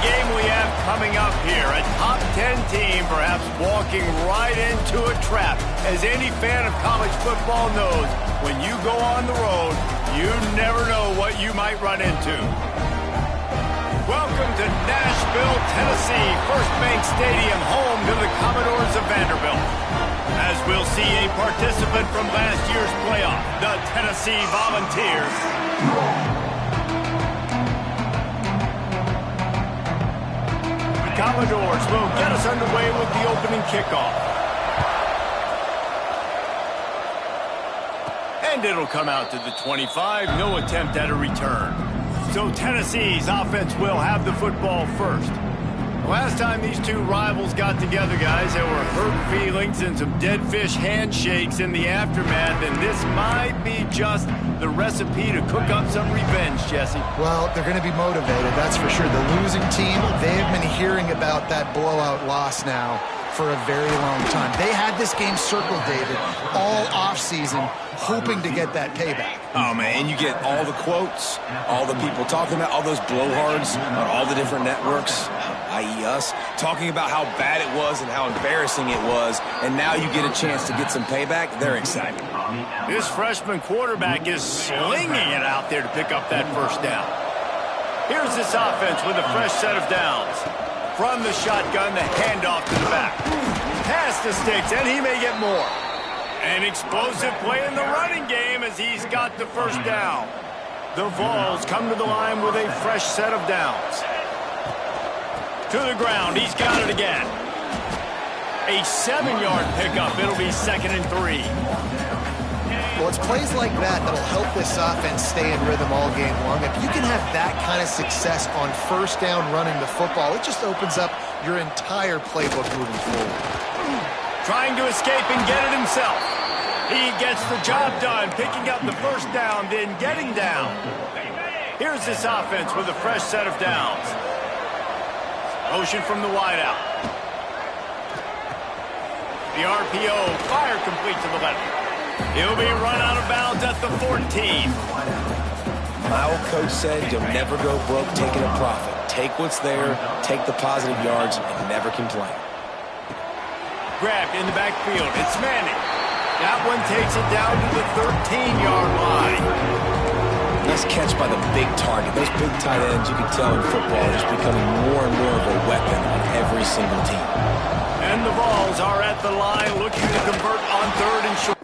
game we have coming up here. A top 10 team perhaps walking right into a trap. As any fan of college football knows, when you go on the road, you never know what you might run into. Welcome to Nashville, Tennessee, First Bank Stadium, home to the Commodores of Vanderbilt. As we'll see a participant from last year's playoff, the Tennessee Volunteers. The Commodores will get us underway with the opening kickoff. And it'll come out to the 25, no attempt at a return. So Tennessee's offense will have the football first. Last time these two rivals got together, guys, there were hurt feelings and some dead fish handshakes in the aftermath, and this might be just the recipe to cook up some revenge, Jesse. Well, they're going to be motivated, that's for sure. The losing team, they have been hearing about that blowout loss now for a very long time. They had this game circled, David, all offseason, hoping to get that payback. Oh, man, and you get all the quotes, all the people talking about all those blowhards on all the different networks, i.e. us, talking about how bad it was and how embarrassing it was, and now you get a chance to get some payback. They're excited. This freshman quarterback is slinging it out there to pick up that first down. Here's this offense with a fresh set of downs. From the shotgun, the handoff to the back. Pass the sticks, and he may get more. An explosive play in the running game as he's got the first down. The Vols come to the line with a fresh set of downs. To the ground, he's got it again. A 7-yard pickup. It'll be 2nd and 3. Well, it's plays like that that'll help this offense stay in rhythm all game long. If you can have that kind of success on first down running the football, it just opens up your entire playbook moving forward. Trying to escape and get it himself. He gets the job done, picking up the first down, then getting down. Here's this offense with a fresh set of downs. Motion from the wideout. The RPO, fire complete to the left. He'll be run out of bounds at the 14. My old coach said you'll never go broke taking a profit. Take what's there, take the positive yards, and never complain. Grabbed in the backfield. It's Manning. That one takes it down to the 13-yard line. Nice catch by the big target. Those big tight ends, you can tell in football, are just becoming more and more of a weapon on every single team. And the Vols are at the line looking to convert on 3rd and short.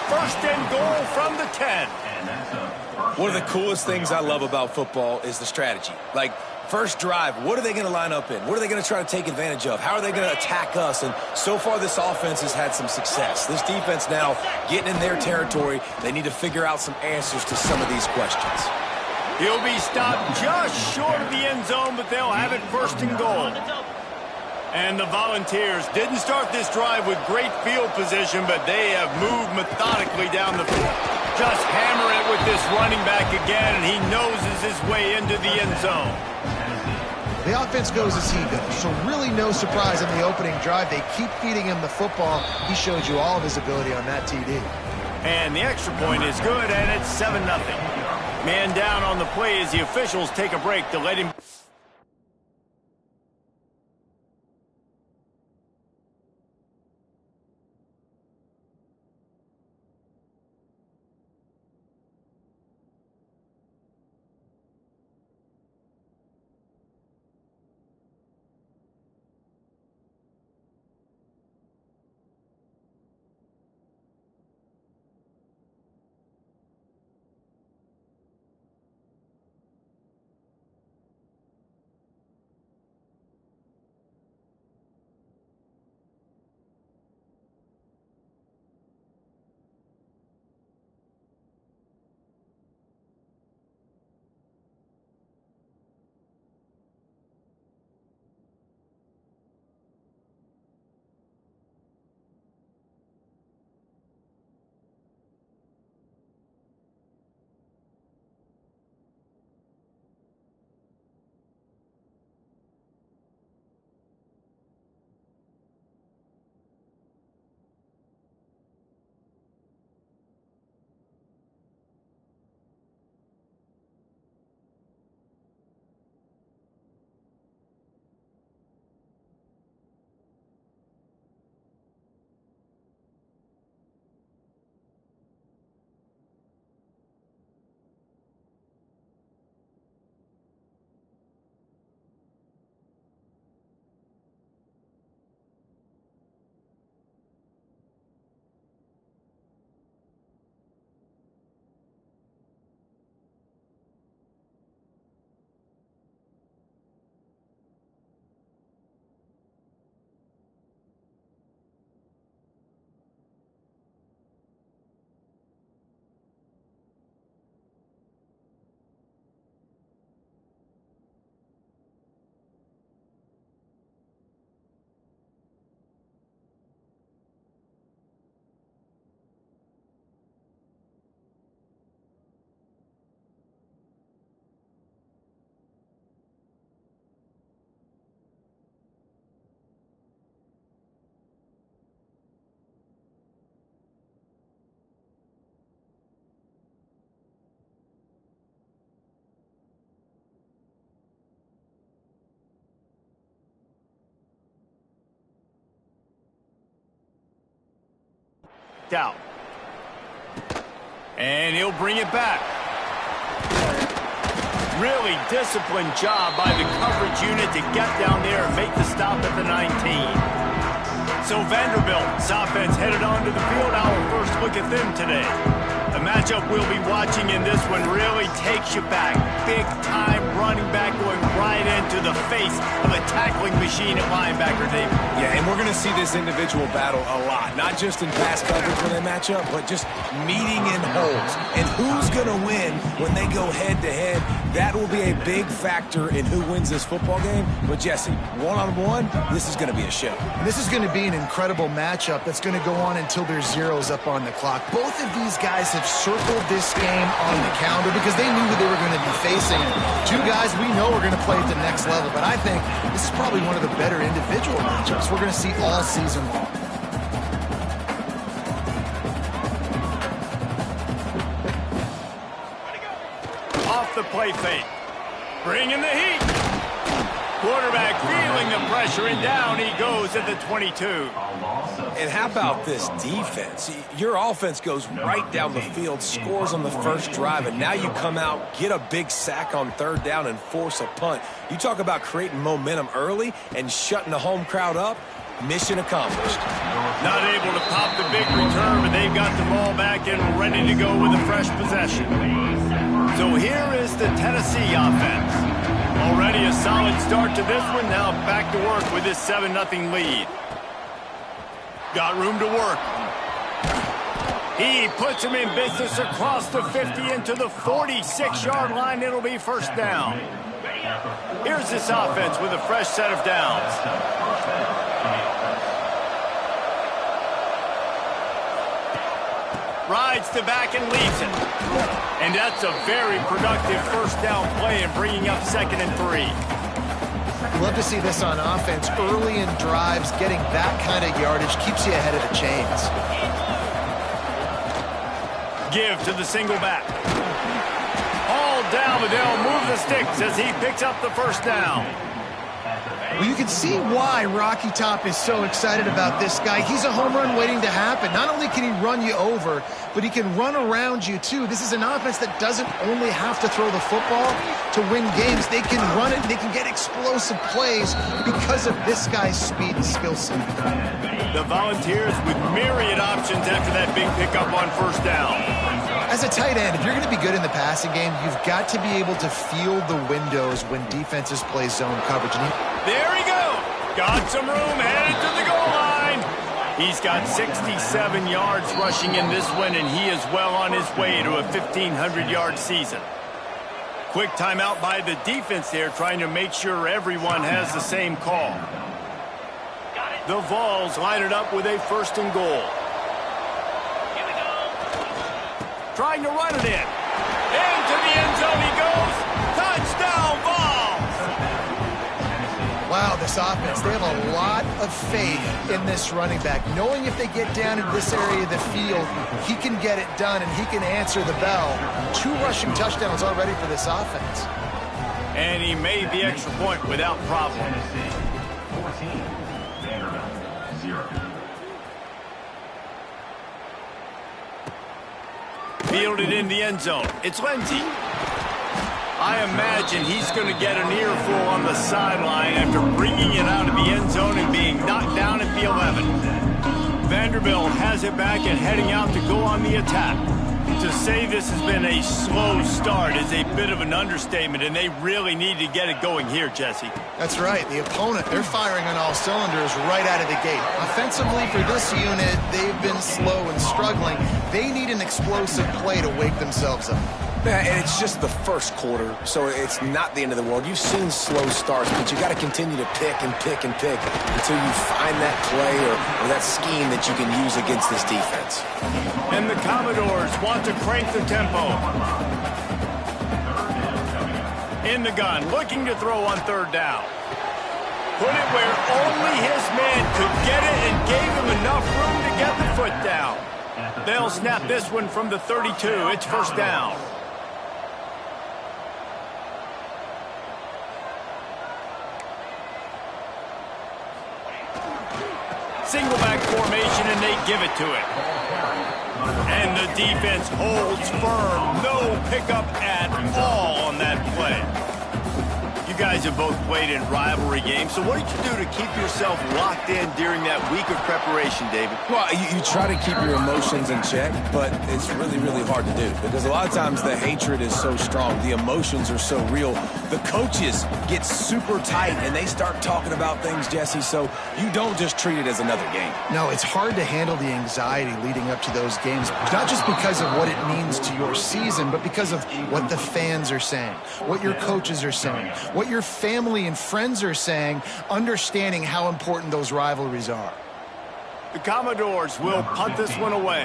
First and goal from the 10. One of the coolest things I love about football is the strategy. Like, first drive, what are they going to line up in? What are they going to try to take advantage of? How are they going to attack us? And so far, this offense has had some success. This defense now getting in their territory. They need to figure out some answers to some of these questions. He'll be stopped just short of the end zone, but they'll have it first and goal. And the Volunteers didn't start this drive with great field position, but they have moved methodically down the field. Just hammer it with this running back again, and he noses his way into the end zone. The offense goes as he goes, so really no surprise in the opening drive. They keep feeding him the football. He showed you all of his ability on that TD. And the extra point is good, and it's 7-0. Man down on the play as the officials take a break to let him... out. And he'll bring it back. Really disciplined job by the coverage unit to get down there and make the stop at the 19. So Vanderbilt's offense headed onto the field. Our first look at them today. The matchup we'll be watching in this one really takes you back. Big-time running back going right into the face of a tackling machine at linebacker, David. Yeah, and we're going to see this individual battle a lot. Not just in pass coverage when they match up, but just meeting in holes. And who's going to win when they go head-to-head? That will be a big factor in who wins this football game. But, Jesse, one-on-one, this is going to be a show. This is going to be an incredible matchup that's going to go on until there's zeros up on the clock. Both of these guys have circled this game on the calendar because they knew who they were going to be facing. Two guys we know are going to play at the next level, but I think this is probably one of the better individual matchups we're going to see all season long. Off the play fake. Bringing the heat. Quarterback feeling the pressure, and down he goes at the 22. And how about this defense? Your offense goes right down the field, scores on the first drive, and now you come out, get a big sack on third down, and force a punt. You talk about creating momentum early and shutting the home crowd up. Mission accomplished. Not able to pop the big return, but they've got the ball back and ready to go with a fresh possession. So here is the Tennessee offense. Already a solid start to this one. Now back to work with this 7-0 lead. Got room to work. He puts him in business across the 50 into the 46-yard line. It'll be first down. Here's this offense with a fresh set of downs. Rides the back and leads it. And that's a very productive first down play and bringing up 2nd and 3. Love to see this on offense. Early in drives, getting that kind of yardage keeps you ahead of the chains. Give to the single back. All down, but they'll move the sticks as he picks up the first down. Well, you can see why Rocky Top is so excited about this guy. He's a home run waiting to happen. Not only can he run you over, but he can run around you too. This is an offense that doesn't only have to throw the football to win games. They can run it, they can get explosive plays because of this guy's speed and skill set. The Volunteers with myriad options after that big pickup on first down. As a tight end, if you're going to be good in the passing game, you've got to be able to feel the windows when defenses play zone coverage. And there he goes. Got some room, headed to the goal line. He's got 67 yards rushing in this one, and he is well on his way to a 1,500-yard season. Quick timeout by the defense there, trying to make sure everyone has the same call. The Vols line it up with a 1st and goal. Trying to run it in. Into the end zone he goes. Touchdown, Vols! Wow, this offense, they have a lot of faith in this running back. Knowing if they get down into this area of the field, he can get it done and he can answer the bell. 2 rushing touchdowns already for this offense. And he made the extra point without problem. Fielded in the end zone. It's Lindsey. I imagine he's going to get an earful on the sideline after bringing it out of the end zone and being knocked down at the 11. Vanderbilt has it back and heading out to go on the attack. To say this has been a slow start is a bit of an understatement, and they really need to get it going here, Jesse. That's right. The opponent, they're firing on all cylinders right out of the gate. Offensively for this unit, they've been slow and struggling. They need an explosive play to wake themselves up. Yeah, and it's just the first quarter, so it's not the end of the world. You've seen slow starts, but you got to continue to pick and pick and pick until you find that play or that scheme that you can use against this defense. And the Commodores want to crank the tempo. In the gun, looking to throw on 3rd down. Put it where only his man could get it and gave him enough room to get the foot down. They'll snap this one from the 32. It's first down. Single back formation, and they give it to it. And the defense holds firm. No pickup at all on that play. You guys have both played in rivalry games, so what did you do to keep yourself locked in during that week of preparation, David? Well, you try to keep your emotions in check, but it's really, really hard to do because a lot of times the hatred is so strong. The emotions are so real. The coaches get super tight, and they start talking about things, Jesse, so you don't just treat it as another game. No, it's hard to handle the anxiety leading up to those games, not just because of what it means to your season, but because of what the fans are saying, what your coaches are saying, what your family and friends are saying, understanding how important those rivalries are. The Commodores will punt this one away.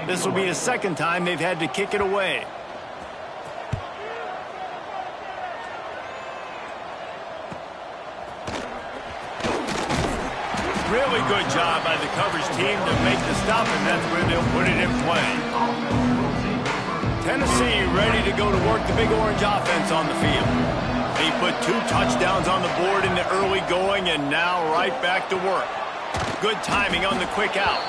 This will be the 2nd time they've had to kick it away. Really good job by the coverage team to make the stop, and that's where they'll put it in play. Tennessee ready to go to work the Big Orange offense on the field. He put 2 touchdowns on the board in the early going, and now right back to work. Good timing on the quick out.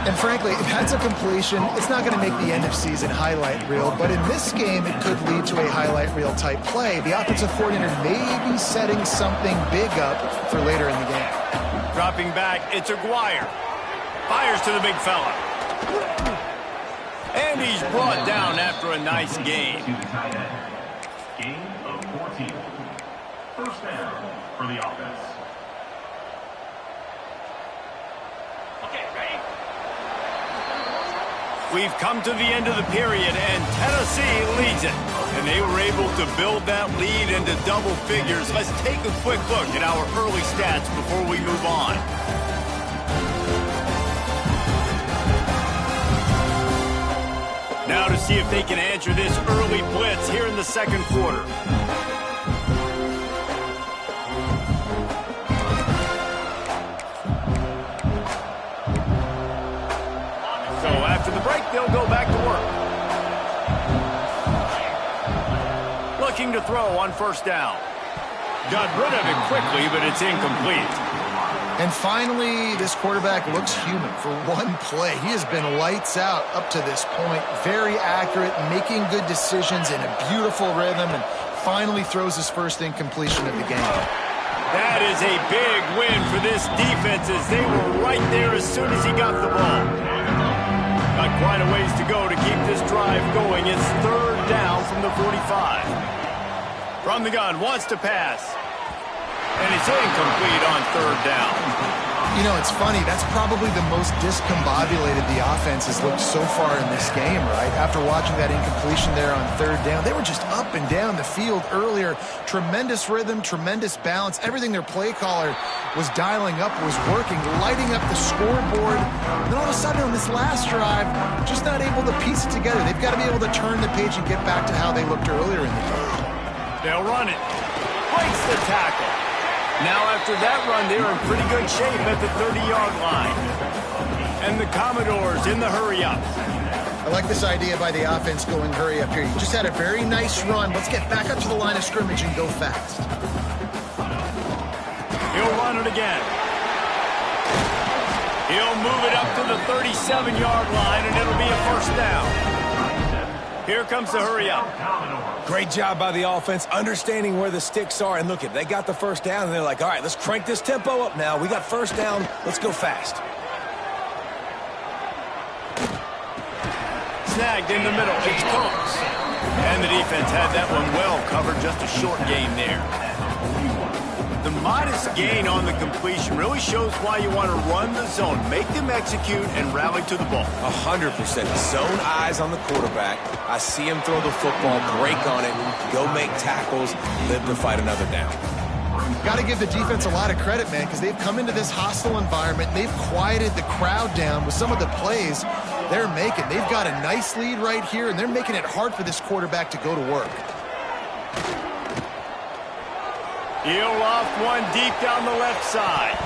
And frankly, if that's a completion, it's not going to make the end-of-season highlight reel. But in this game, it could lead to a highlight reel type play. The offensive coordinator may be setting something big up for later in the game. Dropping back, it's Aguirre. Fires to the big fella. And he's brought down after a nice gain. Gain of 14. First down for the offense. Okay, ready? We've come to the end of the period, and Tennessee leads it. And they were able to build that lead into double figures. Let's take a quick look at our early stats before we move on. Now to see if they can answer this early blitz here in the second quarter. So after the break, they'll go back to work. Looking to throw on first down. Got rid of it quickly, but it's incomplete. And finally, this quarterback looks human for one play. He has been lights out up to this point. Very accurate, making good decisions in a beautiful rhythm, and finally throws his first incompletion of the game. That is a big win for this defense as they were right there as soon as he got the ball. Got quite a ways to go to keep this drive going. It's third down from the 45. From the gun, wants to pass. And it's incomplete on third down. You know, it's funny. That's probably the most discombobulated the offense has looked so far in this game, right? After watching that incompletion there on third down, they were just up and down the field earlier. Tremendous rhythm, tremendous balance. Everything their play caller was dialing up was working, lighting up the scoreboard. And then all of a sudden on this last drive, just not able to piece it together. They've got to be able to turn the page and get back to how they looked earlier in the game. They'll run it. Breaks the tackle. Now after that run, they're in pretty good shape at the 30-yard line. And the Commodores in the hurry-up. I like this idea by the offense going hurry up here. You just had a very nice run. Let's get back up to the line of scrimmage and go fast. He'll run it again. He'll move it up to the 37-yard line, and it'll be a first down. Here comes the hurry-up. Great job by the offense, understanding where the sticks are. And look, they got the first down, and they're like, all right, let's crank this tempo up now. We got first down. Let's go fast. Snagged in the middle. It's Coates. And the defense had that one well covered. Just a short gain there. The modest gain on the completion really shows why you want to run the zone. Make them execute and rally to the ball. 100%. Zone eyes on the quarterback. I see him throw the football, break on it, go make tackles, live to fight another down. Got to give the defense a lot of credit, man, because they've come into this hostile environment. They've quieted the crowd down with some of the plays they're making. They've got a nice lead right here, and they're making it hard for this quarterback to go to work. He'll loft one deep down the left side.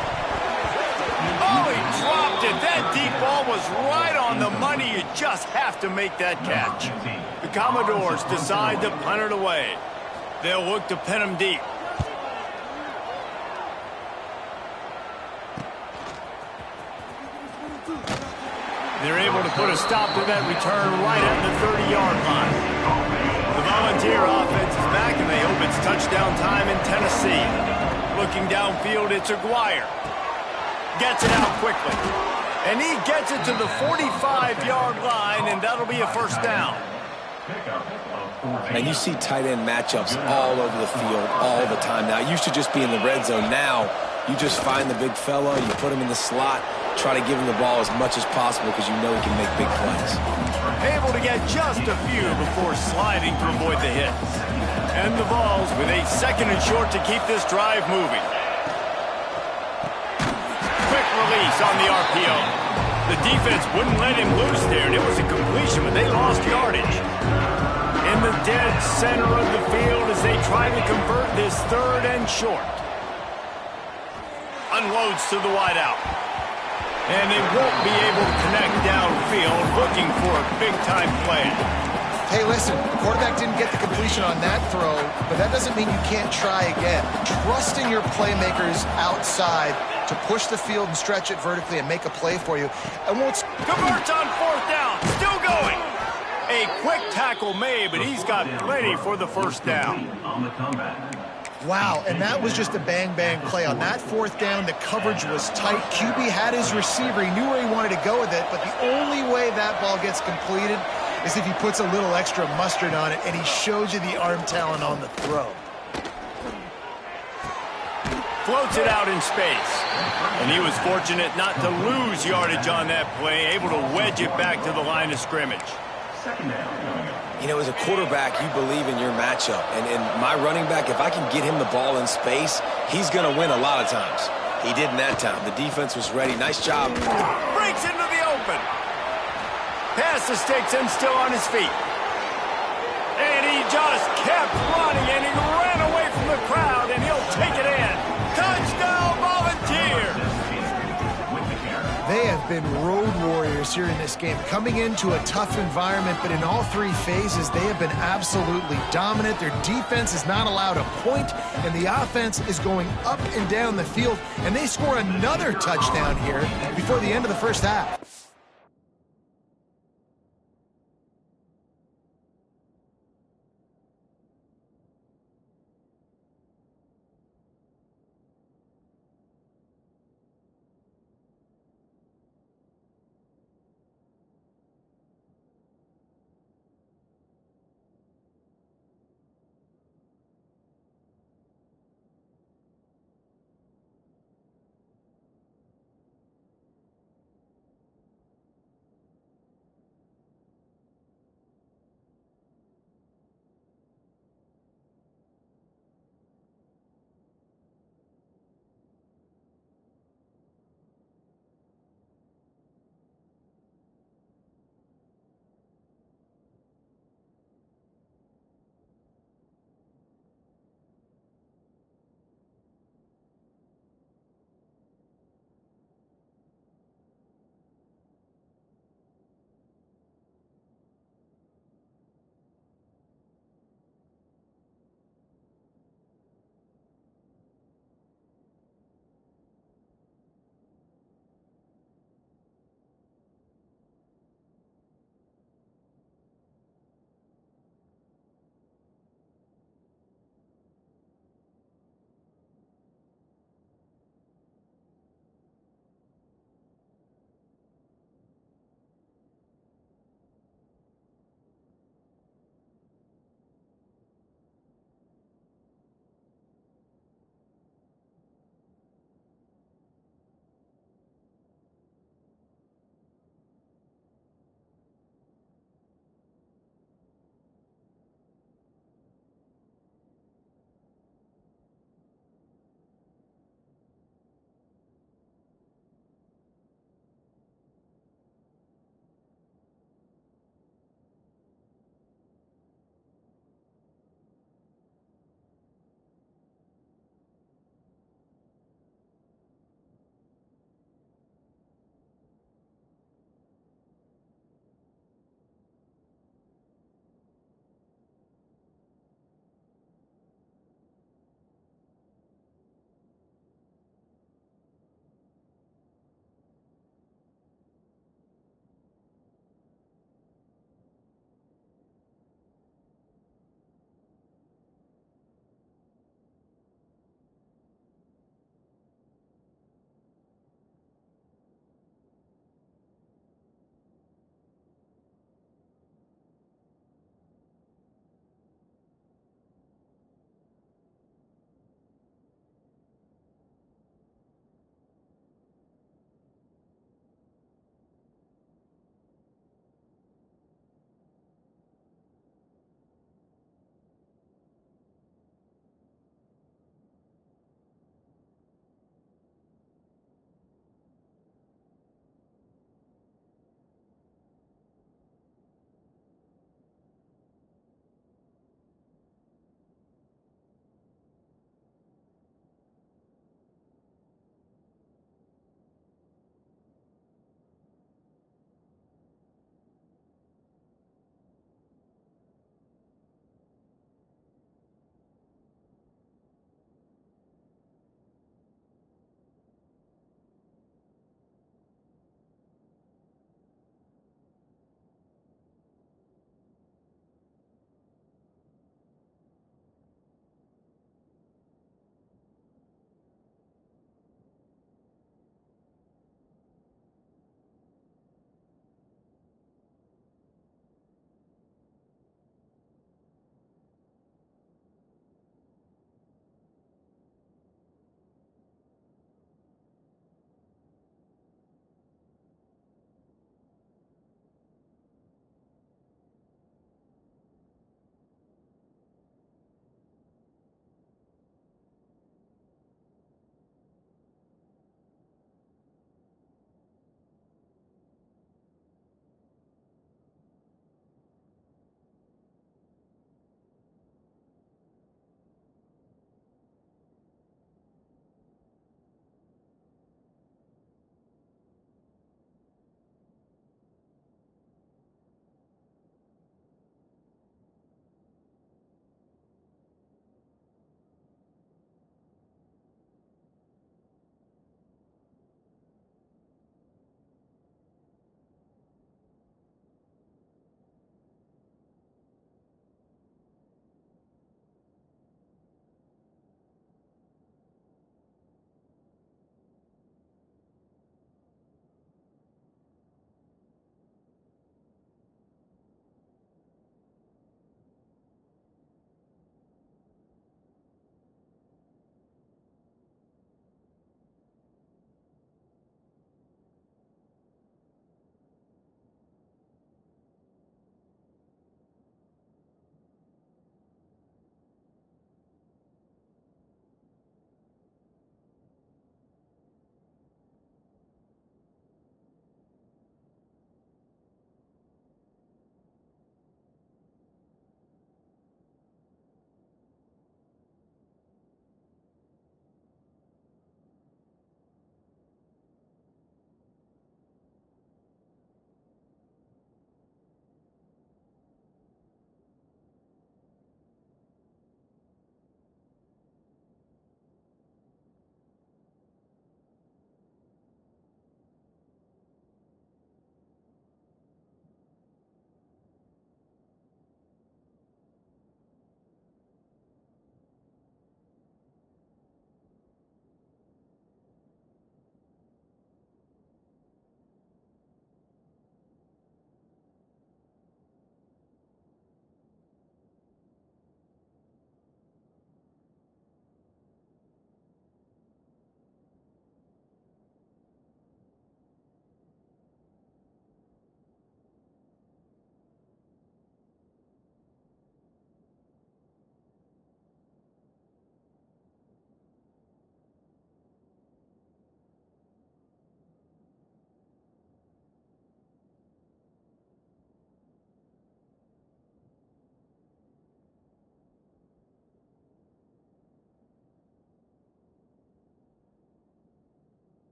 Oh, he dropped it. That deep ball was right on the money. You just have to make that catch. The Commodores decide to punt it away. They'll look to pin him deep. They're able to put a stop to that return right at the 30-yard line. The Volunteer offense is back, and they hope it's touchdown time in Tennessee. Looking downfield, it's Aguirre. Gets it out quickly. And he gets it to the 45-yard line, and that'll be a first down. And you see tight end matchups all over the field all the time now. It used to just be in the red zone. Now you just find the big fella, you put him in the slot, try to give him the ball as much as possible because you know he can make big plays. Able to get just a few before sliding to avoid the hits. And the Vols with a second and short to keep this drive moving. Quick release on the RPO. The defense wouldn't let him loose there, and it was a completion, but they lost yardage. In the dead center of the field as they try to convert this third and short. Unloads to the wideout. And they won't be able to connect downfield, looking for a big-time play. Hey, listen, the quarterback didn't get the completion on that throw, but that doesn't mean you can't try again. Trusting your playmakers outside to push the field and stretch it vertically and make a play for you. And what's converts on fourth down, still going. A quick tackle made, but he's got plenty for the first down. Wow, and that was just a bang-bang play. On that fourth down, the coverage was tight. QB had his receiver. He knew where he wanted to go with it, but the only way that ball gets completed is if he puts a little extra mustard on it, and he shows you the arm talent on the throw. Floats it out in space. And he was fortunate not to lose yardage on that play, able to wedge it back to the line of scrimmage. Second down coming up. You know, as a quarterback, you believe in your matchup. And my running back, if I can get him the ball in space, he's going to win a lot of times. He did in that time. The defense was ready. Nice job. Breaks into the open. Past the sticks and still on his feet. And he just kept running, and he ran away from the crowd, and he'll take it in. Touchdown, Volunteers! They have been road warriors here in this game, coming into a tough environment, but in all three phases, they have been absolutely dominant. Their defense is not allowed a point, and the offense is going up and down the field, and they score another touchdown here before the end of the first half.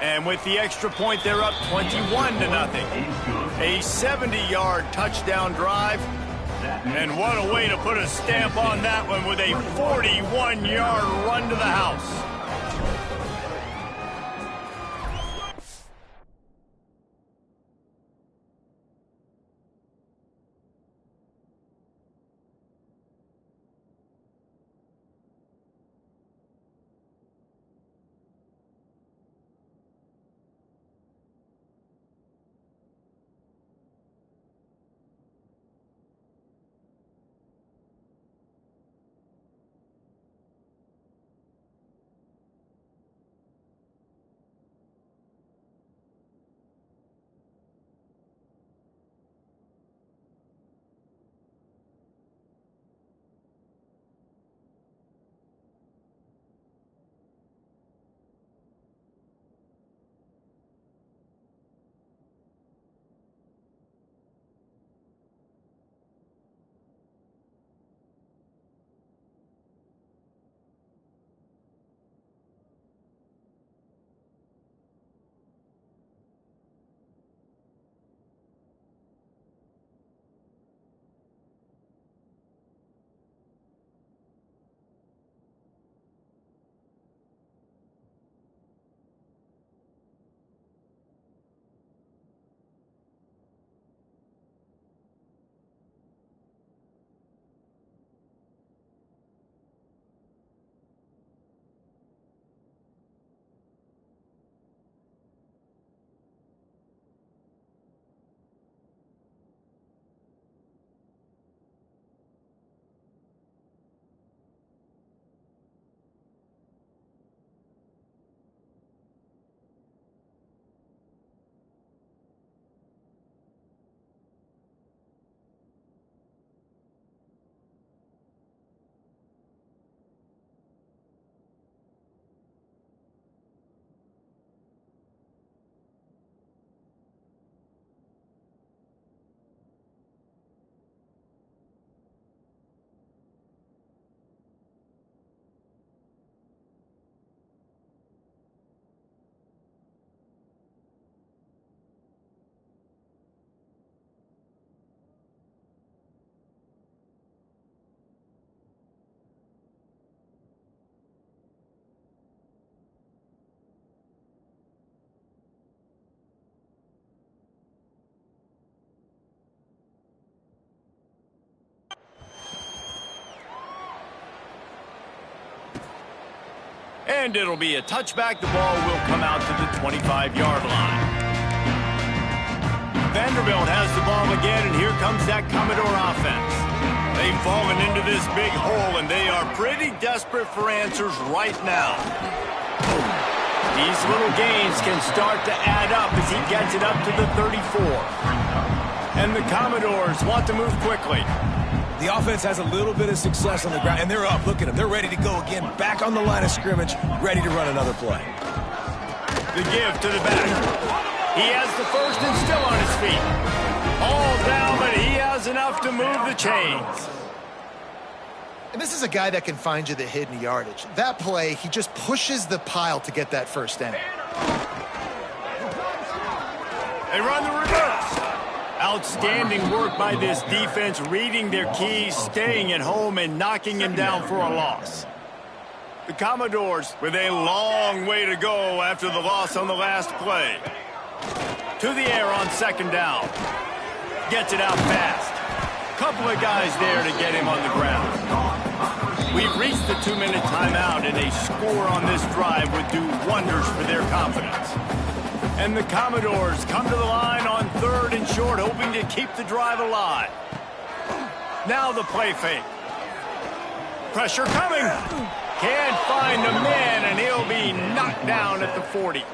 And with the extra point, they're up 21-0. A 70-yard touchdown drive. And what a way to put a stamp on that one with a 41-yard run to the house. And it'll be a touchback. The ball will come out to the 25-yard line. Vanderbilt has the ball again, and here comes that Commodore offense. They've fallen into this big hole, and they are pretty desperate for answers right now. These little gains can start to add up as he gets it up to the 34. And the Commodores want to move quickly. The offense has a little bit of success on the ground, and they're up. Look at them. They're ready to go again. Back on the line of scrimmage, ready to run another play. The give to the back. He has the first and still on his feet. All down, but he has enough to move the chains. And this is a guy that can find you the hidden yardage. That play, he just pushes the pile to get that first down. They run the reverse. Outstanding work by this defense, reading their keys, staying at home, and knocking him down for a loss. The Commodores with a long way to go after the loss on the last play. To the air on second down. Gets it out fast. Couple of guys there to get him on the ground. We've reached the 2-minute timeout, and a score on this drive would do wonders for their confidence. And the Commodores come to the line on third and short, hoping to keep the drive alive. Now the play fake. Pressure coming. Can't find the man, and he'll be knocked down at the 40.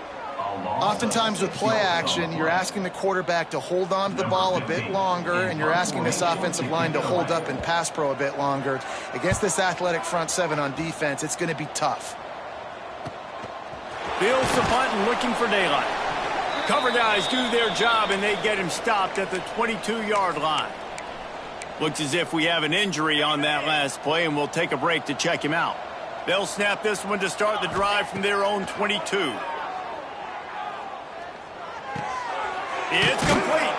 Oftentimes with play action, you're asking the quarterback to hold on to the ball a bit longer, and you're asking this offensive line to hold up and pass pro a bit longer. Against this athletic front seven on defense, it's going to be tough. Fields the punt and looking for daylight. Cover guys do their job, and they get him stopped at the 22-yard line. Looks as if we have an injury on that last play, and we'll take a break to check him out. They'll snap this one to start the drive from their own 22. It's complete.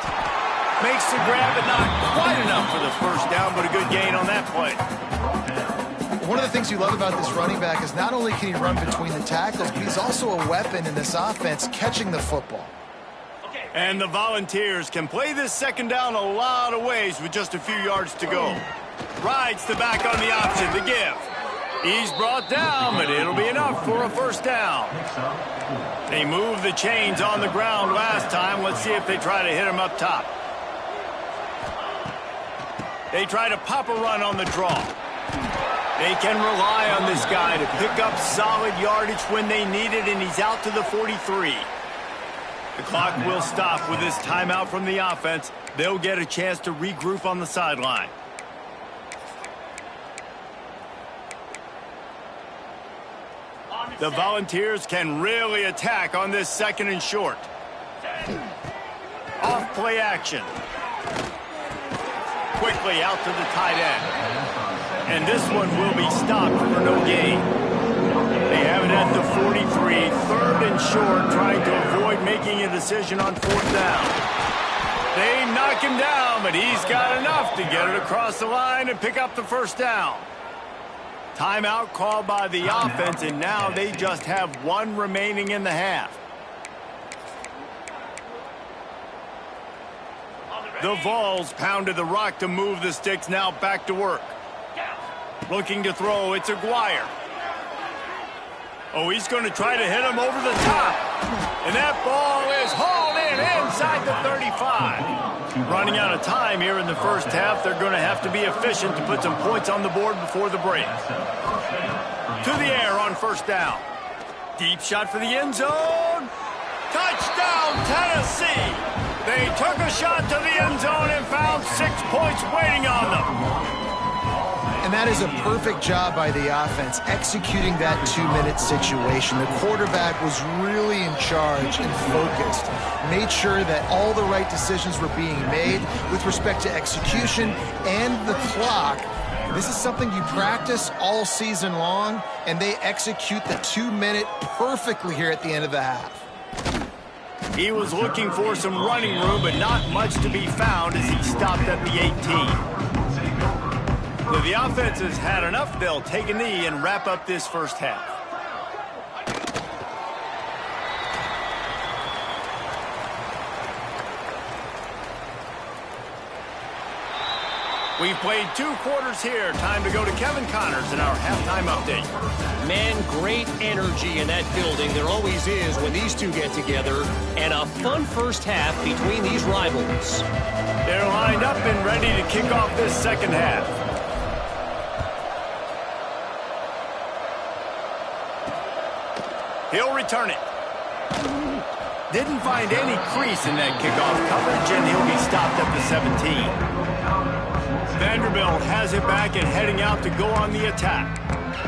Makes the grab, but not quite enough for the first down, but a good gain on that play. One of the things you love about this running back is not only can he run between the tackles, but he's also a weapon in this offense catching the football. And the Volunteers can play this second down a lot of ways with just a few yards to go. Rides the back on the option, the give. He's brought down, but it'll be enough for a first down. They moved the chains on the ground last time. Let's see if they try to hit him up top. They try to pop a run on the draw. They can rely on this guy to pick up solid yardage when they need it, and he's out to the 43. The clock will stop with this timeout from the offense. They'll get a chance to regroup on the sideline. The Volunteers can really attack on this second and short. Off play action. Quickly out to the tight end. And this one will be stopped for no gain. They have it at the 43, third and short, trying to avoid making a decision on fourth down. They knock him down, but he's got enough to get it across the line and pick up the first down. Timeout called by the offense, and now they just have one remaining in the half. The Vols pounded the rock to move the sticks, now back to work. Looking to throw, it's Aguirre. Oh, he's going to try to hit him over the top. And that ball is hauled in inside the 35. Running out of time here in the first half. They're going to have to be efficient to put some points on the board before the break. To the air on first down. Deep shot for the end zone. Touchdown, Tennessee. They took a shot to the end zone and found 6 points waiting on them. And that is a perfect job by the offense, executing that 2-minute situation. The quarterback was really in charge and focused. Made sure that all the right decisions were being made with respect to execution and the clock. This is something you practice all season long, and they execute the 2-minute perfectly here at the end of the half. He was looking for some running room, but not much to be found as he stopped at the 18. So the offense has had enough. They'll take a knee and wrap up this first half. We've played 2 quarters here. Time to go to Kevin Connors in our halftime update. Man, great energy in that building. There always is when these two get together. And a fun first half between these rivals. They're lined up and ready to kick off this second half. He'll return it. Didn't find any crease in that kickoff coverage, and he'll be stopped at the 17. Vanderbilt has it back and heading out to go on the attack.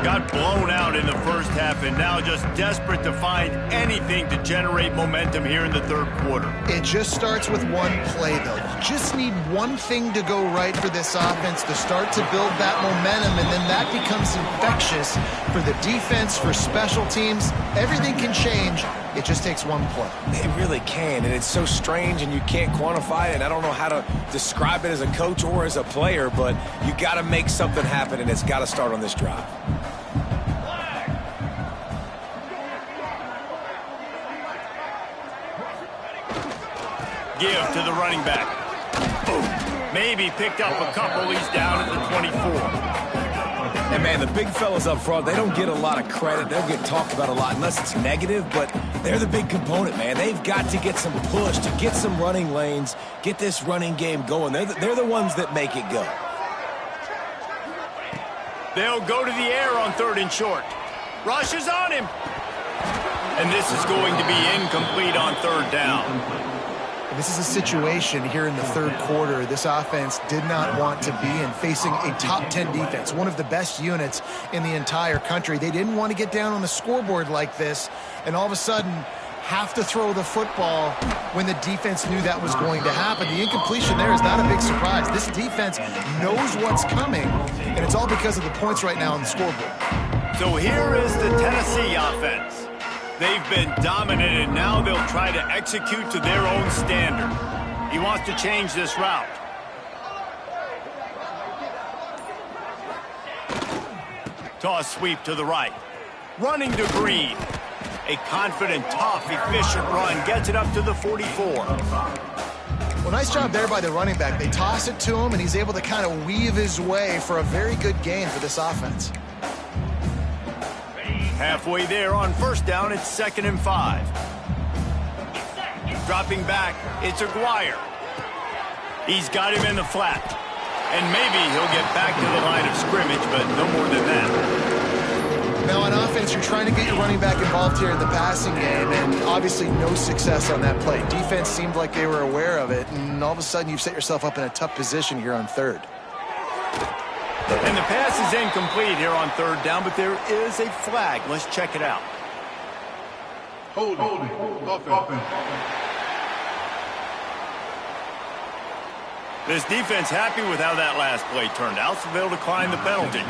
Got blown out in the first half and now just desperate to find anything to generate momentum here in the third quarter. It just starts with one play, though. You just need one thing to go right for this offense to start to build that momentum, and then that becomes infectious for the defense, for special teams. Everything can change. It just takes one play. It really can, and it's so strange, and you can't quantify it. And I don't know how to describe it as a coach or as a player, but you got to make something happen, and it's got to start on this drive. Give to the running back. Boom. Maybe picked up a couple. He's down at the 24. And, man, the big fellas up front, they don't get a lot of credit. They'll get talked about a lot unless it's negative, but they're the big component, man. They've got to get some push, to get some running lanes, get this running game going. They're the ones that make it go. They'll go to the air on third and short. Rush is on him. And this is going to be incomplete on third down. This is a situation here in the third quarter this offense did not want to be in, facing a top 10 defense, one of the best units in the entire country. They didn't want to get down on the scoreboard like this and all of a sudden have to throw the football when the defense knew that was going to happen. The incompletion there is not a big surprise. This defense knows what's coming, and it's all because of the points right now on the scoreboard. So here is the Tennessee offense. They've been dominated. Now they'll try to execute to their own standard. He wants to change this route. Toss sweep to the right. Running to Green. A confident, tough, efficient run. Gets it up to the 44. Well, nice job there by the running back. They toss it to him, and he's able to kind of weave his way for a very good gain for this offense. Halfway there on first down, it's 2nd and 5. Dropping back, it's Aguirre. He's got him in the flat. And maybe he'll get back to the line of scrimmage, but no more than that. Now on offense, you're trying to get your running back involved here in the passing game, and obviously no success on that play. Defense seemed like they were aware of it, and all of a sudden you've set yourself up in a tough position here on 3rd. And the pass is incomplete here on 3rd down, but there is a flag. Let's check it out. Hold it. Offense. This defense happy with how that last play turned out, so they'll decline the penalty.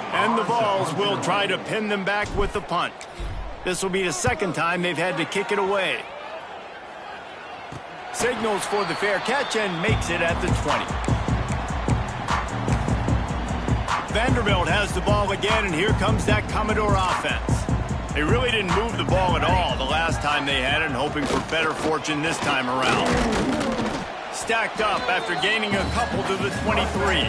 And the Vols will try to pin them back with the punt. This will be the 2nd time they've had to kick it away. Signals for the fair catch and makes it at the 20. Vanderbilt has the ball again, and here comes that Commodore offense. They really didn't move the ball at all the last time they had it, and hoping for better fortune this time around. Stacked up after gaining a couple to the 23.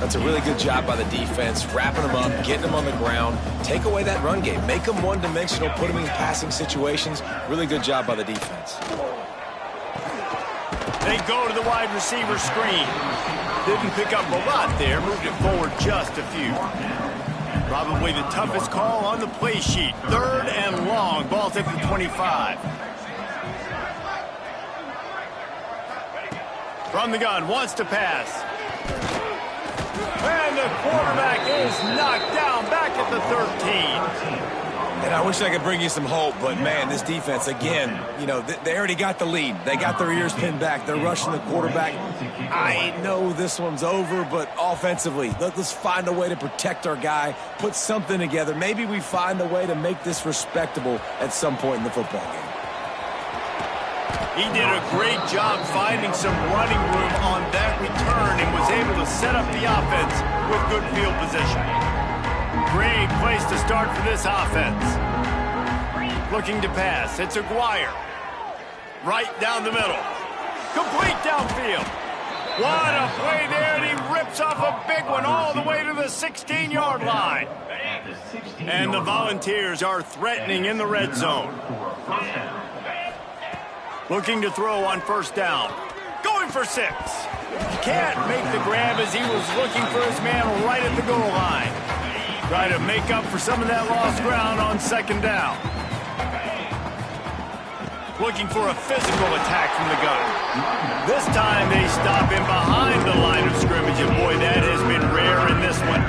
That's a really good job by the defense, wrapping them up, getting them on the ground, take away that run game, make them one-dimensional, put them in passing situations. Really good job by the defense. They go to the wide receiver screen. Didn't pick up a lot there, moved it forward just a few. Probably the toughest call on the play sheet. 3rd and long, ball's at the 25. From the gun, wants to pass. And the quarterback is knocked down back at the 13. And I wish I could bring you some hope, but, man, this defense, again, you know, they already got the lead. They got their ears pinned back. They're rushing the quarterback. I know this one's over, but offensively, let's find a way to protect our guy, put something together. Maybe we find a way to make this respectable at some point in the football game. He did a great job finding some running room on that return and was able to set up the offense with good field position. Great place to start for this offense. Looking to pass. It's Aguirre. Right down the middle. Complete downfield. What a play there, and he rips off a big one all the way to the 16-yard line. And the Volunteers are threatening in the red zone. Looking to throw on first down. Going for 6. Can't make the grab as he was looking for his man right at the goal line. Try to make up for some of that lost ground on 2nd down. Looking for a physical attack from the gun. This time they stop him behind the line of scrimmage, and boy, that has been rare in this one.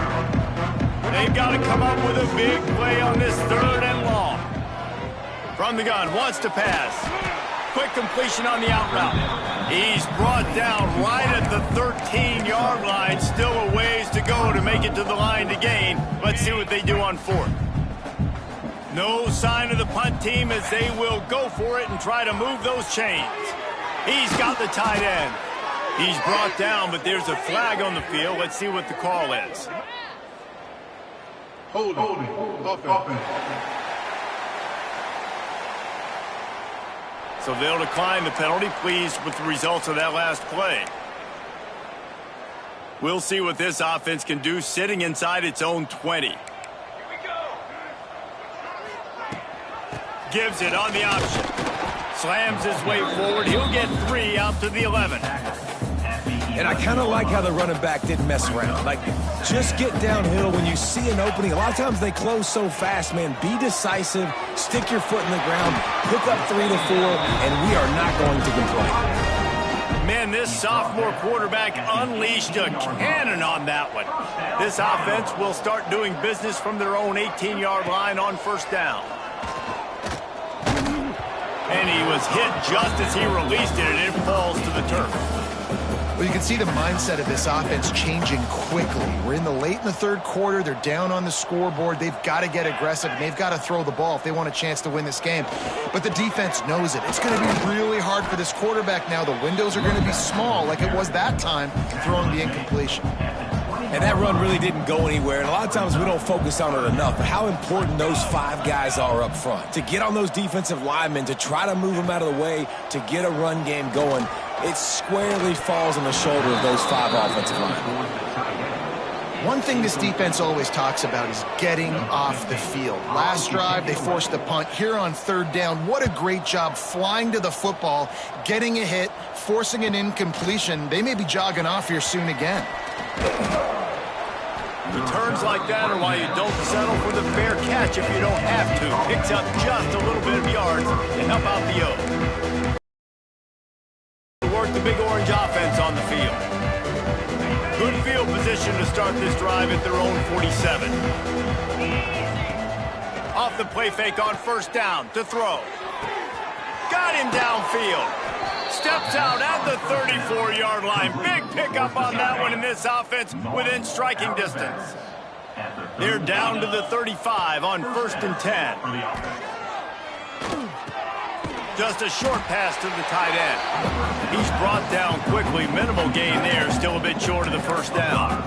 They've got to come up with a big play on this 3rd and long. From the gun, wants to pass. Quick completion on the out route. He's brought down right at the 13-yard line. Still a ways to go to make it to the line to gain. Let's see what they do on 4th. No sign of the punt team as they will go for it and try to move those chains. He's got the tight end. He's brought down, but there's a flag on the field. Let's see what the call is. Hold it. Offense. So they'll decline the penalty, pleased with the results of that last play. We'll see what this offense can do sitting inside its own 20. Here we go. Gives it on the option. Slams his way forward. He'll get 3 out to the 11. And I kind of like how the running back didn't mess around. Like, just get downhill when you see an opening. A lot of times they close so fast, man. Be decisive, stick your foot in the ground, pick up 3 to 4, and we are not going to complain. Man, this sophomore quarterback unleashed a cannon on that one. This offense will start doing business from their own 18-yard line on first down. And he was hit just as he released it, and it falls to the turf. Well, you can see the mindset of this offense changing quickly. We're in the third quarter. They're down on the scoreboard. They've got to get aggressive, and they've got to throw the ball if they want a chance to win this game. But the defense knows it. It's going to be really hard for this quarterback now. The windows are going to be small like it was that time throwing the incompletion. And that run really didn't go anywhere. And a lot of times we don't focus on it enough. But how important those 5 guys are up front. To get on those defensive linemen, to try to move them out of the way, to get a run game going, it squarely falls on the shoulder of those 5 offensive linemen. One thing this defense always talks about is getting off the field. Last drive, they forced a punt. Here on third down, what a great job flying to the football, getting a hit, forcing an incompletion. They may be jogging off here soon again. Returns like that are why you don't settle for the fair catch if you don't have to. Picks up just a little bit of yards to help out the O. Work the big orange offense on the field. Good field position to start this drive at their own 47. Off the play fake on first down to throw. Got him downfield. Steps out at the 34-yard line. Big pickup on that one in this offense within striking distance. They're down to the 35 on 1st and 10. Just a short pass to the tight end. He's brought down quickly. Minimal gain there. Still a bit short of the first down.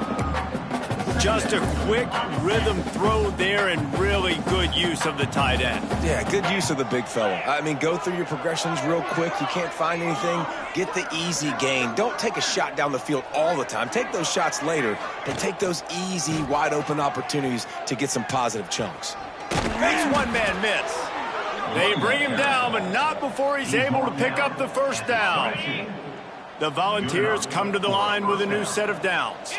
Just a quick rhythm throw there and really good use of the tight end. Yeah, good use of the big fella. I mean, go through your progressions real quick. You can't find anything. Get the easy gain. Don't take a shot down the field all the time. Take those shots later and take those easy, wide-open opportunities to get some positive chunks. Makes one man miss. They bring him down, but not before he's able to pick up the first down. The Volunteers come to the line with a new set of downs.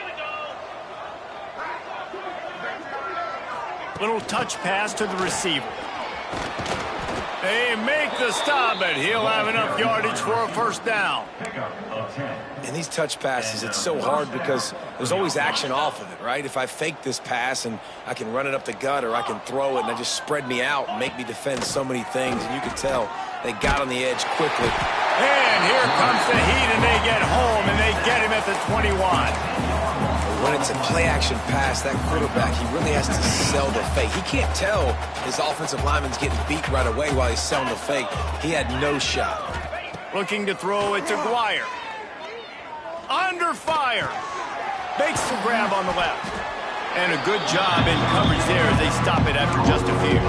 Little touch pass to the receiver. They make the stop, but he'll have enough yardage for a first down. In these touch passes, it's so hard because there's always action off of it, right? If I fake this pass and I can run it up the gut or I can throw it and I just spread me out and make me defend so many things, and you can tell they got on the edge quickly. And here comes the heat, and they get home, and they get him at the 21. When it's a play-action pass, that quarterback, he really has to sell the fake. He can't tell his offensive lineman's getting beat right away while he's selling the fake. He had no shot. Looking to throw it to Guire. Under fire. Makes the grab on the left. And a good job in coverage there as they stop it after just a few.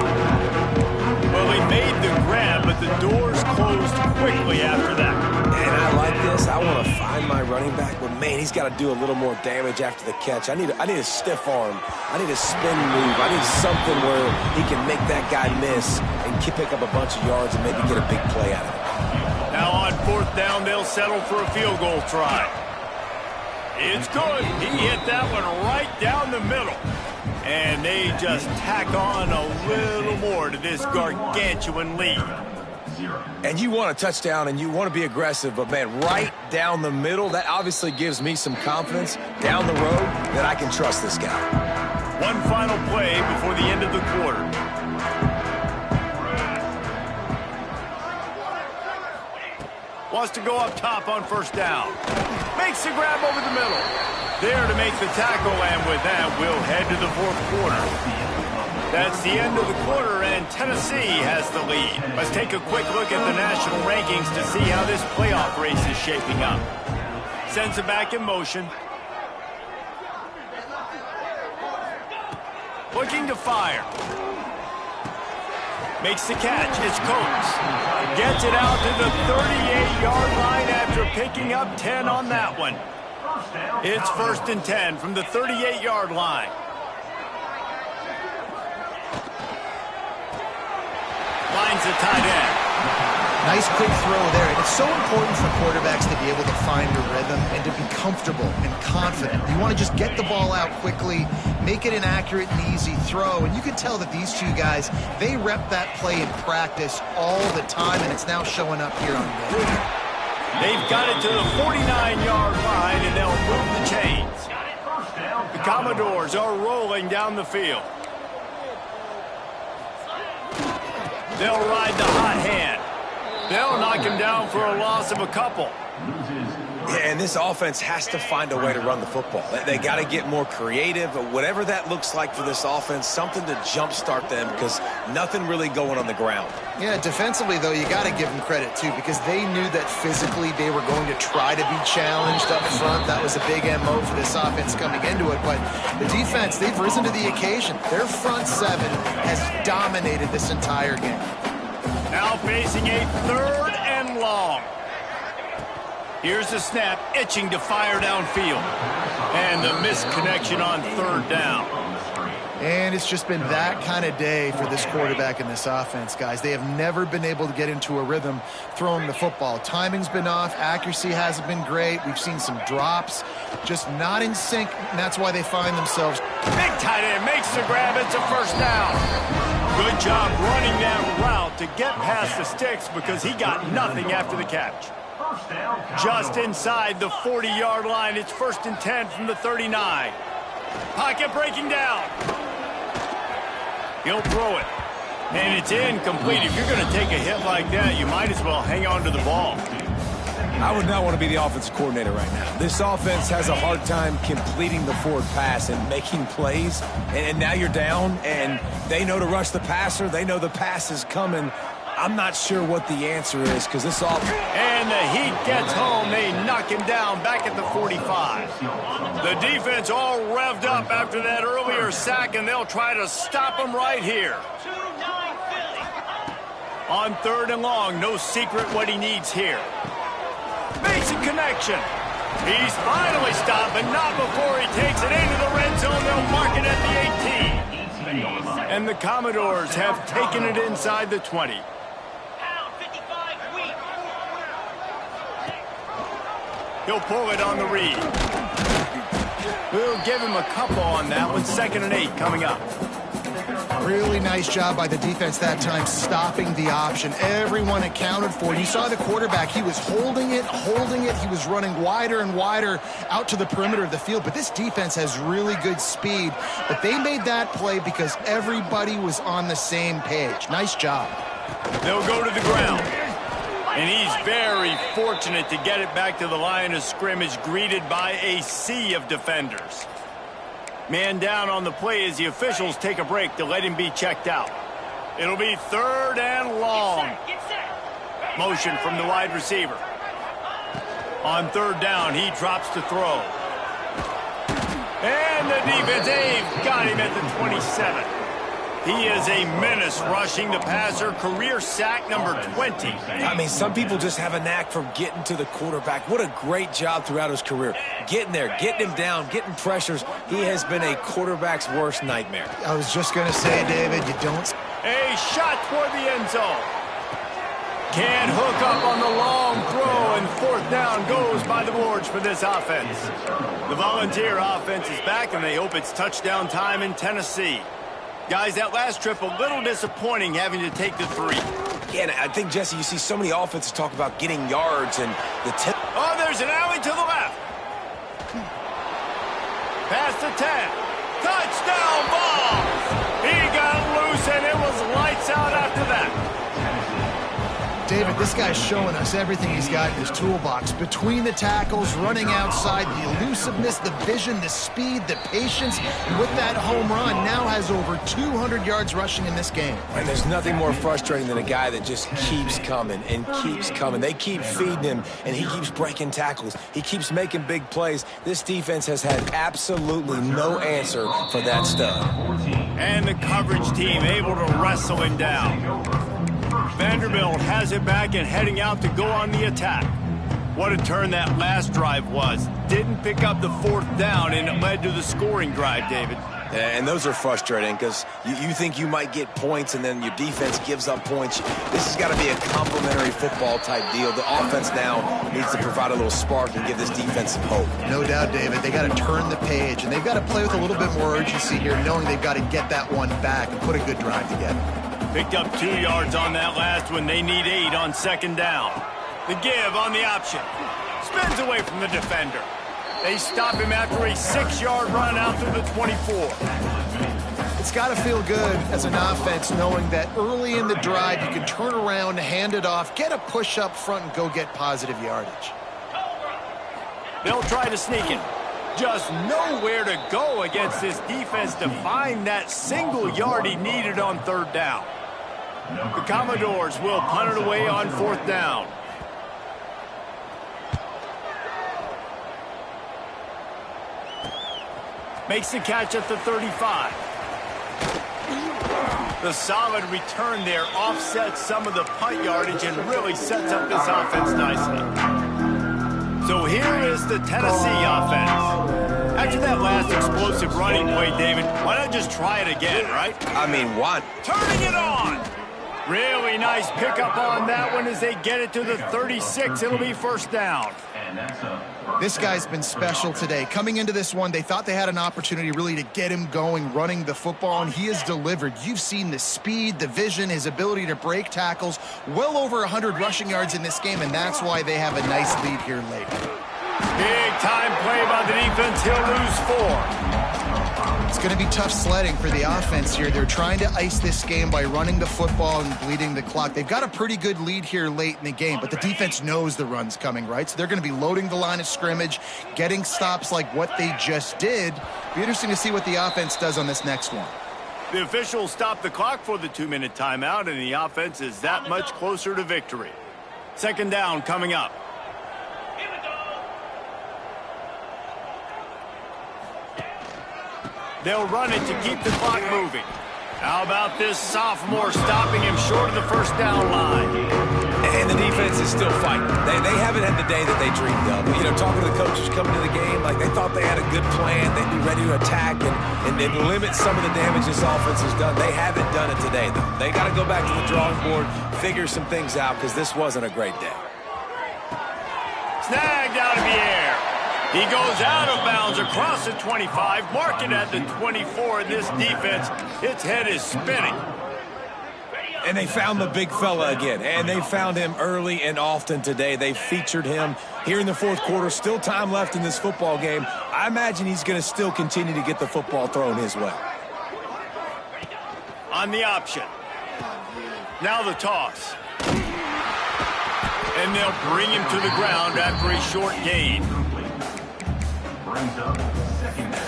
Well, they made the grab, but the doors closed quickly after that. And I like this. I want to find my running back, but man, he's got to do a little more damage after the catch. I need a stiff arm. I need a spin move. I need something where he can make that guy miss and pick up a bunch of yards and maybe get a big play out of it. Now on 4th down, they'll settle for a field goal try. It's good. He hit that one right down the middle. And they just tack on a little more to this gargantuan lead. And you want a touchdown and you want to be aggressive, but man, right down the middle, that obviously gives me some confidence down the road that I can trust this guy. One final play before the end of the quarter. Wants to go up top on 1st down. Makes the grab over the middle. There to make the tackle, and with that, we'll head to the 4th quarter. That's the end of the quarter, and Tennessee has the lead. Let's take a quick look at the national rankings to see how this playoff race is shaping up. Sends it back in motion. Looking to fire. Makes the catch. It's Coates. Gets it out to the 38-yard line after picking up 10 on that one. It's 1st and 10 from the 38-yard line. Lines the tight end. Nice quick throw there. And it's so important for quarterbacks to be able to find a rhythm and to be comfortable and confident. You want to just get the ball out quickly, make it an accurate and easy throw. And you can tell that these two guys, they rep that play in practice all the time, and it's now showing up here on game. They've got it to the 49-yard line, and they'll move the chains. The Commodores are rolling down the field. They'll ride the hot hand. They'll knock him down for a loss of a couple. Yeah, and this offense has to find a way to run the football. They got to get more creative, whatever that looks like for this offense, something to jumpstart them because nothing really going on the ground. Yeah, defensively, though, you got to give them credit, too, because they knew that physically they were going to try to be challenged up front. That was a big MO for this offense coming into it. But the defense, they've risen to the occasion. Their front seven has dominated this entire game. Now facing a 3rd and long. Here's the snap, itching to fire downfield. And the misconnection on 3rd down. And it's just been that kind of day for this quarterback and this offense, guys. They have never been able to get into a rhythm throwing the football. Timing's been off. Accuracy hasn't been great. We've seen some drops, just not in sync, and that's why they find themselves. Big tight end makes the grab. It's a 1st down. Good job running that route to get past the sticks because he got nothing after the catch. Just inside the 40-yard line. It's 1st and 10 from the 39. Pocket breaking down. He'll throw it. And it's incomplete. If you're going to take a hit like that, you might as well hang on to the ball. I would not want to be the offensive coordinator right now. This offense has a hard time completing the forward pass and making plays. And now you're down, and they know to rush the passer. They know the pass is coming. I'm not sure what the answer is because this offense... And the heat gets home. They knock him down back at the 45. The defense all revved up after that earlier sack, and they'll try to stop him right here. On 3rd and long, no secret what he needs here. Makes a connection. He's finally stopped, but not before he takes it into the red zone. They'll mark it at the 18. And the Commodores have taken it inside the 20. He'll pull it on the read. We'll give him a couple on that one. 2nd and 8 coming up. Really nice job by the defense that time, stopping the option. Everyone accounted for. You saw the quarterback. He was holding it. He was running wider and wider out to the perimeter of the field. But this defense has really good speed. But they made that play because everybody was on the same page. Nice job. They'll go to the ground. And he's very fortunate to get it back to the line of scrimmage, greeted by a sea of defenders. Man down on the play as the officials take a break to let him be checked out. It'll be 3rd and long. Motion from the wide receiver. On 3rd down, he drops to throw. And the defense, they've got him at the 27. He is a menace rushing the passer. Career sack number 20. I mean, some people just have a knack for getting to the quarterback. What a great job throughout his career. Getting there, getting him down, getting pressures. He has been a quarterback's worst nightmare. I was just going to say, David, you don't... A shot toward the end zone. Can't hook up on the long throw, and 4th down goes by the boards for this offense. The Volunteer offense is back, and they hope it's touchdown time in Tennessee. Guys, that last trip, a little disappointing having to take the 3. Yeah, and I think, Jesse, you see so many offenses talk about getting yards and the tip. Oh, there's an alley to the left. Past the 10. Touchdown ball. He got loose, and it was lights out after that. David, this guy's showing us everything he's got in his toolbox. Between the tackles, running outside, the elusiveness, the vision, the speed, the patience. And with that home run, now has over 200 yards rushing in this game. And there's nothing more frustrating than a guy that just keeps coming and keeps coming. They keep feeding him, and he keeps breaking tackles. He keeps making big plays. This defense has had absolutely no answer for that stud. And the coverage team able to wrestle him down. Vanderbilt has it back and heading out to go on the attack. What a turn that last drive was. Didn't pick up the 4th down, and it led to the scoring drive, David. And those are frustrating because you think you might get points, and then your defense gives up points. This has got to be a complementary football type deal. The offense now needs to provide a little spark and give this defense some hope. No doubt, David. They got to turn the page, and they've got to play with a little bit more urgency here, knowing they've got to get that one back and put a good drive together. Picked up 2 yards on that last one. They need 8 on 2nd down. The give on the option. Spins away from the defender. They stop him after a 6-yard run out to the 24. It's got to feel good as an offense knowing that early in the drive you can turn around, hand it off, get a push up front, and go get positive yardage. They'll try to sneak it. Just nowhere to go against this defense to find that single yard he needed on third down. The Commodores will punt it away on fourth down. Makes the catch at the 35. The solid return there offsets some of the punt yardage and really sets up this offense nicely. So here is the Tennessee offense. After that last explosive running play, David, why not just try it again, right? I mean, what? Turning it on! Really nice pickup on that one as they get it to the 36. It'll be first down. This guy's been special today. Coming into this one, they thought they had an opportunity really to get him going, running the football, and he has delivered. You've seen the speed, the vision, his ability to break tackles, well over 100 rushing yards in this game, and that's why they have a nice lead here late. Big time play by the defense. He'll lose 4. It's going to be tough sledding for the offense here. They're trying to ice this game by running the football and bleeding the clock. They've got a pretty good lead here late in the game, but the defense knows the run's coming, right? So they're going to be loading the line of scrimmage, getting stops like what they just did. Be interesting to see what the offense does on this next one. The officials stop the clock for the 2-minute timeout, and the offense is that much closer to victory. Second down coming up. They'll run it to keep the clock moving. How about this sophomore stopping him short of the first down line? And the defense is still fighting. They haven't had the day that they dreamed of. You know, talking to the coaches coming to the game, like they thought they had a good plan. They'd be ready to attack and limit some of the damage this offense has done. They haven't done it today, though. They got to go back to the drawing board, figure some things out, because this wasn't a great day. Snagged out of the air. He goes out of bounds across the 25, marking at the 24, and this defense, its head is spinning. And they found the big fella again, and they found him early and often today. They featured him here in the fourth quarter. Still time left in this football game. I imagine he's going to still continue to get the football thrown his way. On the option. Now the toss. And they'll bring him to the ground after a short gain. Brings up second down.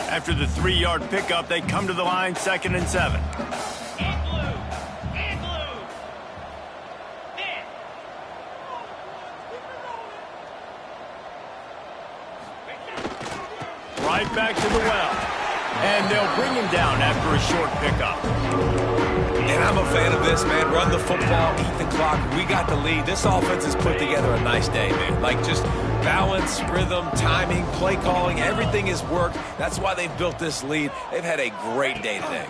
After the 3-yard pickup, they come to the line, 2nd and 7. Right back to the well. And they'll bring him down after a short pickup. And I'm a fan of this, man. Run the football, eat the clock. We got the lead. This offense has put together a nice day, man. Like just balance, rhythm, timing, play calling, everything has worked. That's why they've built this lead. They've had a great day today.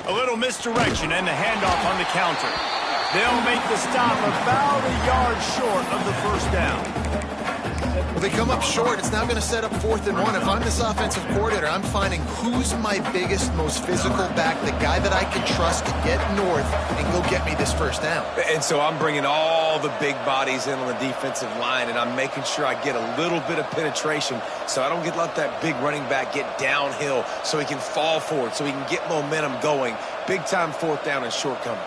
A little misdirection and the handoff on the counter. They'll make the stop about a yard short of the first down. Well, they come up short. It's now going to set up 4th and 1. If I'm this offensive coordinator, I'm finding who's my biggest, most physical back, the guy that I can trust to get north and go get me this first down. And so I'm bringing all the big bodies in on the defensive line, and I'm making sure I get a little bit of penetration so I don't let that big running back get downhill so he can fall forward, so he can get momentum going. Big-time 4th down and shortcoming.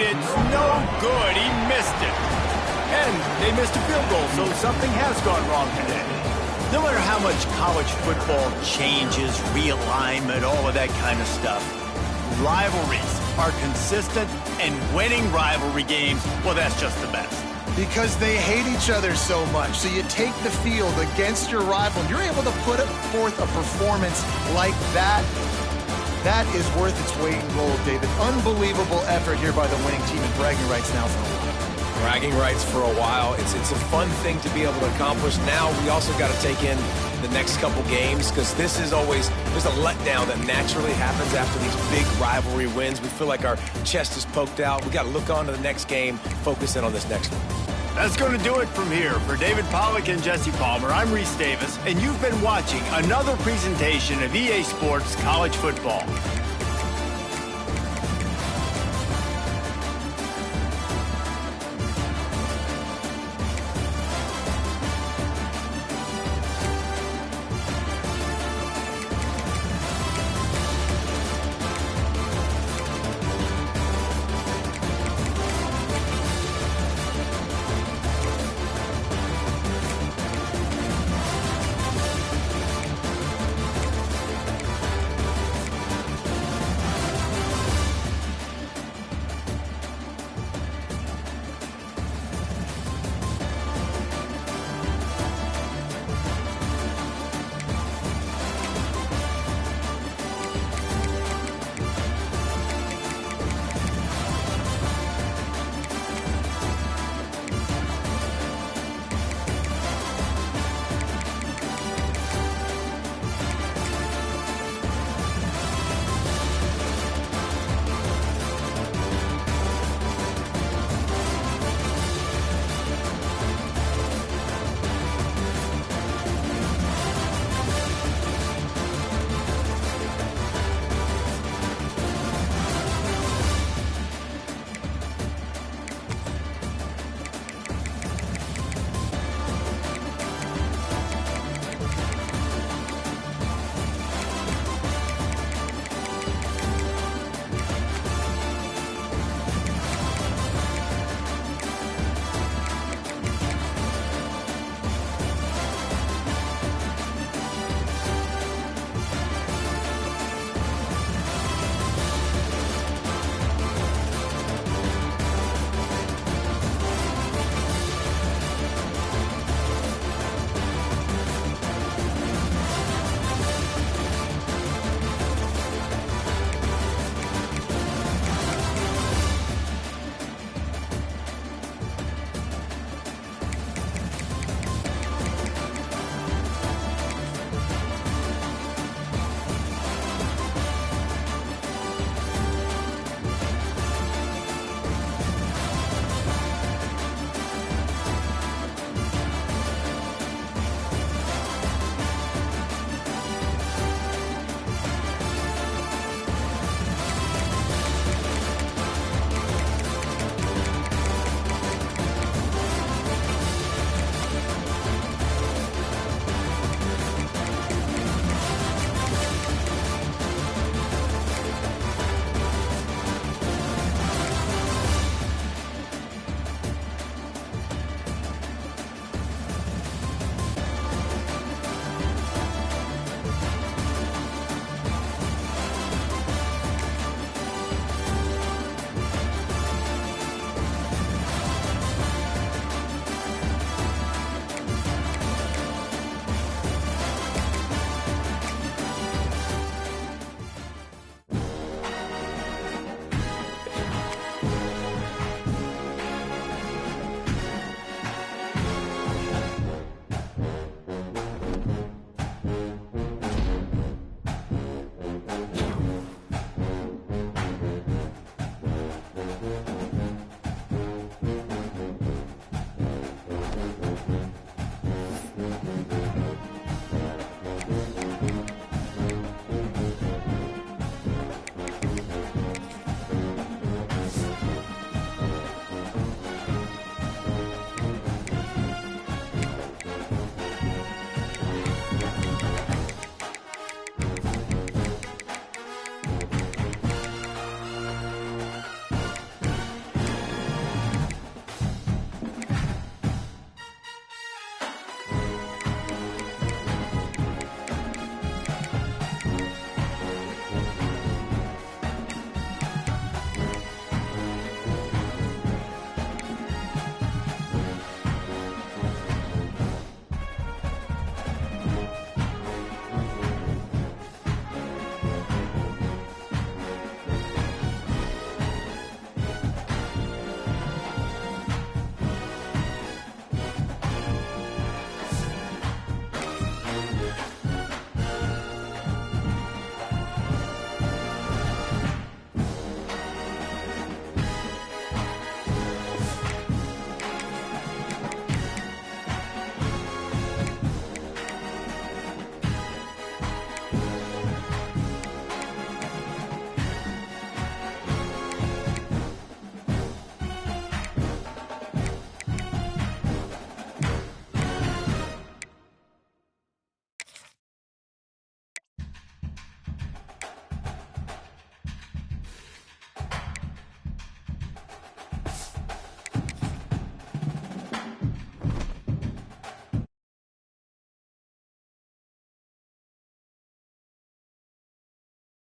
It's no good. He missed it. And they missed a field goal, so something has gone wrong today. No matter how much college football changes, realignment, all of that kind of stuff, rivalries are consistent, and winning rivalry games, well, that's just the best. Because they hate each other so much. So you take the field against your rival, and you're able to put forth a performance like that. That is worth its weight in gold, David. Unbelievable effort here by the winning team, and bragging rights now for a while. Bragging rights for a while. It's a fun thing to be able to accomplish. Now we also got to take in the next couple games, because this is always, there's a letdown that naturally happens after these big rivalry wins. We feel like our chest is poked out. We got to look on to the next game, focus in on this next one. That's going to do it from here. For David Pollack and Jesse Palmer, I'm Reese Davis, and you've been watching another presentation of EA Sports College Football.